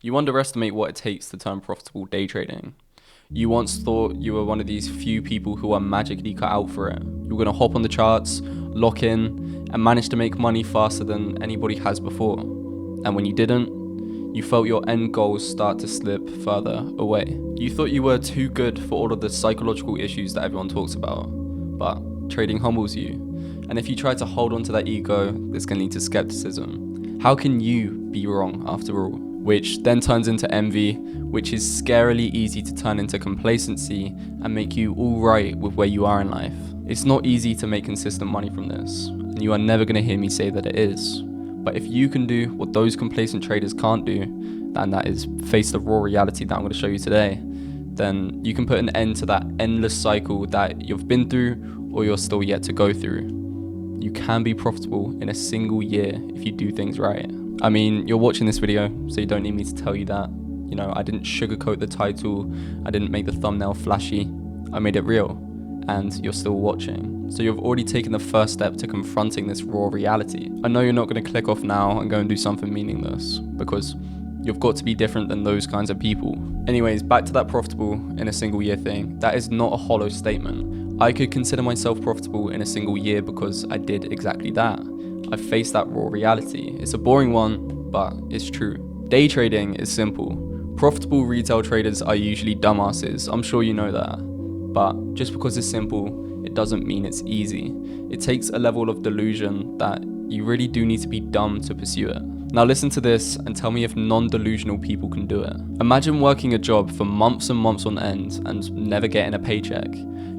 You underestimate what it takes to turn profitable day trading. You once thought you were one of these few people who are magically cut out for it. You were going to hop on the charts, lock in, and manage to make money faster than anybody has before. And when you didn't, you felt your end goals start to slip further away. You thought you were too good for all of the psychological issues that everyone talks about. But trading humbles you. And if you try to hold on to that ego, this can lead to skepticism. How can you be wrong after all? Which then turns into envy, which is scarily easy to turn into complacency and make you alright with where you are in life. It's not easy to make consistent money from this, and you are never going to hear me say that it is. But if you can do what those complacent traders can't do, and that is face the raw reality that I'm going to show you today, then you can put an end to that endless cycle that you've been through or you're still yet to go through. You can be profitable in a single year if you do things right. I mean, you're watching this video, so you don't need me to tell you that. You know, I didn't sugarcoat the title, I didn't make the thumbnail flashy, I made it real, and you're still watching. So you've already taken the first step to confronting this raw reality. I know you're not going to click off now and go and do something meaningless, because you've got to be different than those kinds of people. Anyways, back to that profitable in a single year thing. That is not a hollow statement. I could consider myself profitable in a single year because I did exactly that. I faced that raw reality. It's a boring one, but it's true. Day trading is simple. Profitable retail traders are usually dumbasses. I'm sure you know that. But just because it's simple, it doesn't mean it's easy. It takes a level of delusion that you really do need to be dumb to pursue it. Now listen to this and tell me if non-delusional people can do it. Imagine working a job for months and months on end and never getting a paycheck.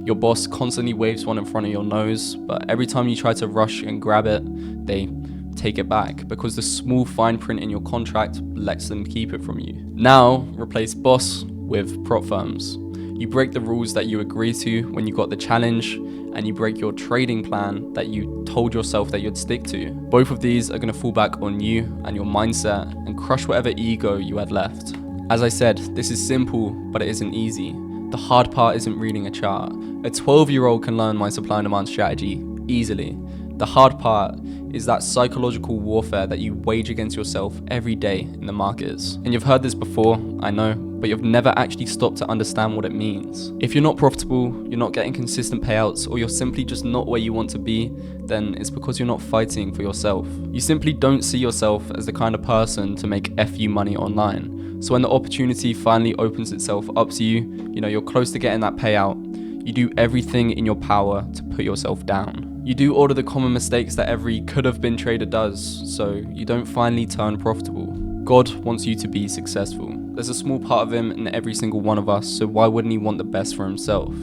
Your boss constantly waves one in front of your nose, but every time you try to rush and grab it, they take it back because the small fine print in your contract lets them keep it from you. Now, replace boss with prop firms. You break the rules that you agree to when you got the challenge, and you break your trading plan that you told yourself that you'd stick to. Both of these are going to fall back on you and your mindset and crush whatever ego you had left. As I said, this is simple, but it isn't easy. The hard part isn't reading a chart. A 12-year-old can learn my supply and demand strategy easily. The hard part is that psychological warfare that you wage against yourself every day in the markets. And you've heard this before, I know, but you've never actually stopped to understand what it means. If you're not profitable, you're not getting consistent payouts, or you're simply just not where you want to be, then it's because you're not fighting for yourself. You simply don't see yourself as the kind of person to make FU money online. So when the opportunity finally opens itself up to you, you know, you're close to getting that payout, you do everything in your power to put yourself down. You do all of the common mistakes that every could-have-been trader does, so you don't finally turn profitable. God wants you to be successful. There's a small part of him in every single one of us, so why wouldn't he want the best for himself?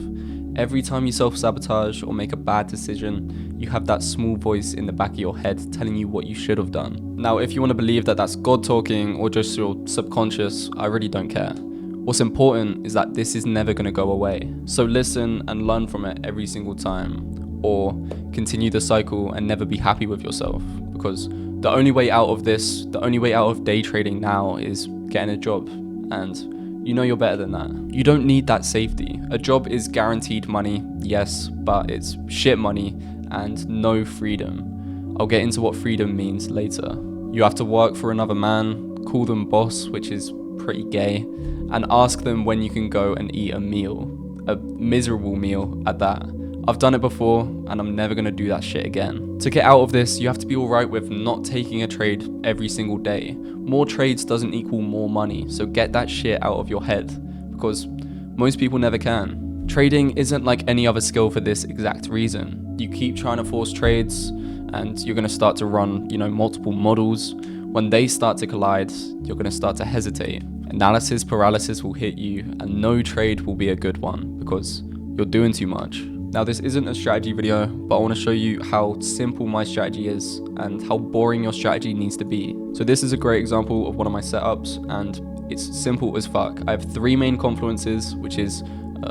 Every time you self-sabotage or make a bad decision, you have that small voice in the back of your head telling you what you should have done. Now, if you want to believe that that's God talking or just your subconscious, I really don't care. What's important is that this is never going to go away. So listen and learn from it every single time, or continue the cycle and never be happy with yourself, because the only way out of this, the only way out of day trading now is getting a job, and you know you're better than that. You don't need that safety. A job is guaranteed money, yes, but it's shit money and no freedom. I'll get into what freedom means later. You have to work for another man, call them boss, which is pretty gay, and ask them when you can go and eat a meal, a miserable meal at that. I've done it before, and I'm never going to do that shit again. To get out of this, you have to be alright with not taking a trade every single day. More trades doesn't equal more money, so get that shit out of your head, because most people never can. Trading isn't like any other skill for this exact reason. You keep trying to force trades, and you're going to start to run, multiple models. When they start to collide, you're going to start to hesitate. Analysis paralysis will hit you, and no trade will be a good one, because you're doing too much. Now, this isn't a strategy video, but I want to show you how simple my strategy is and how boring your strategy needs to be. So this is a great example of one of my setups, and it's simple as fuck. I have three main confluences, which is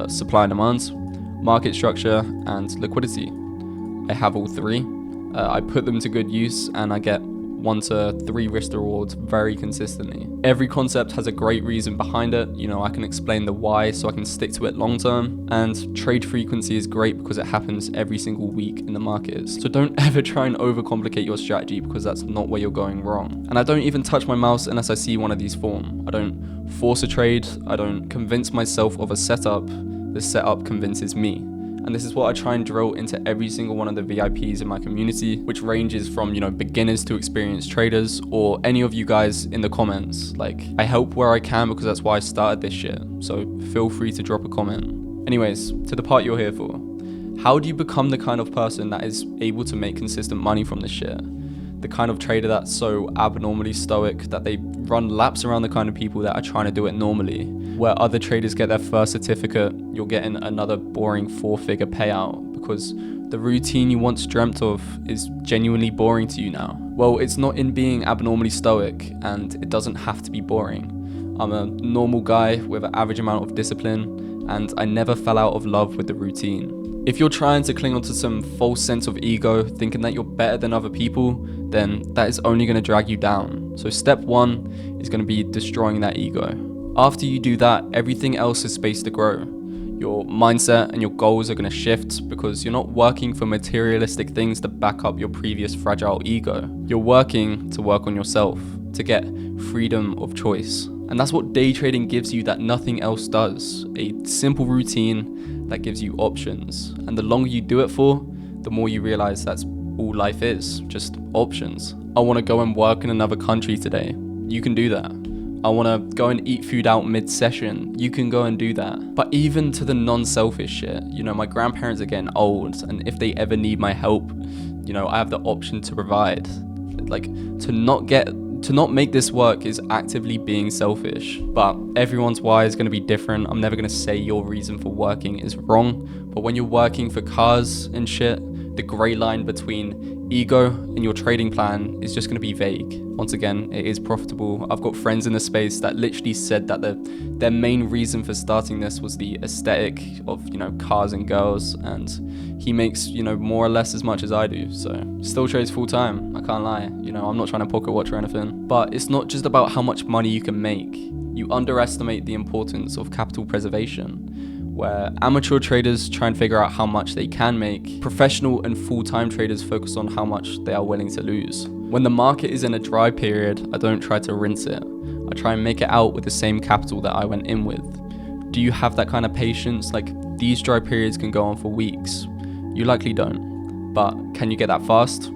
supply and demand, market structure, and liquidity. I have all three. I put them to good use, and I get 1 to 3 risk rewards very consistently. Every concept has a great reason behind it. I can explain the why so I can stick to it long term. And trade frequency is great because it happens every single week in the markets. So don't ever try and overcomplicate your strategy, because that's not where you're going wrong. And I don't even touch my mouse unless I see one of these form. I don't force a trade. I don't convince myself of a setup. The setup convinces me. And this is what I try and drill into every single one of the VIPs in my community, which ranges from, beginners to experienced traders, or any of you guys in the comments. Like, I help where I can because that's why I started this shit. So feel free to drop a comment. Anyways, to the part you're here for. How do you become the kind of person that is able to make consistent money from this shit? The kind of trader that's so abnormally stoic that they run laps around the kind of people that are trying to do it normally. Where other traders get their first certificate, you're getting another boring 4-figure payout because the routine you once dreamt of is genuinely boring to you now. Well, it's not in being abnormally stoic, and it doesn't have to be boring. I'm a normal guy with an average amount of discipline, and I never fell out of love with the routine. If you're trying to cling onto some false sense of ego, thinking that you're better than other people, then that is only going to drag you down. So step 1 is going to be destroying that ego. After you do that, everything else is space to grow. Your mindset and your goals are going to shift because you're not working for materialistic things to back up your previous fragile ego. You're working to work on yourself, to get freedom of choice. And that's what day trading gives you that nothing else does. A simple routine that gives you options. And the longer you do it for, the more you realize that's all life is, just options. I want to go and work in another country today. You can do that. I want to go and eat food out mid-session. You can go and do that. But even to the non-selfish shit, my grandparents are getting old, and if they ever need my help, I have the option to provide. Like, to not make this work is actively being selfish. But everyone's why is going to be different. I'm never going to say your reason for working is wrong. But when you're working for cars and shit, the gray line between ego and your trading plan is just going to be vague. Once again, it is profitable. I've got friends in the space that literally said that their main reason for starting this was the aesthetic of, cars and girls, and he makes, more or less as much as I do. So still trades full time. I can't lie. I'm not trying to pocket watch or anything. But it's not just about how much money you can make. You underestimate the importance of capital preservation. Where amateur traders try and figure out how much they can make, professional and full-time traders focus on how much they are willing to lose. When the market is in a dry period, I don't try to rinse it. I try and make it out with the same capital that I went in with. Do you have that kind of patience? Like, these dry periods can go on for weeks. You likely don't. But can you get that fast?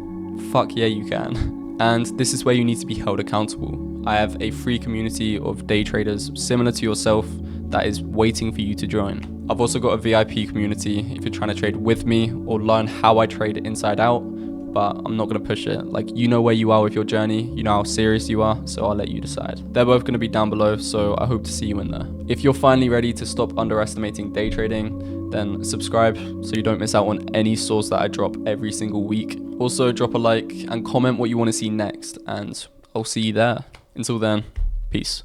Fuck yeah, you can. And this is where you need to be held accountable. I have a free community of day traders similar to yourself that is waiting for you to join. I've also got a VIP community if you're trying to trade with me or learn how I trade inside out, but I'm not going to push it. Like, where you are with your journey, how serious you are, so I'll let you decide. They're both going to be down below, so I hope to see you in there. If you're finally ready to stop underestimating day trading, then subscribe so you don't miss out on any source that I drop every single week. Also, drop a like and comment what you want to see next, and I'll see you there. Until then, peace.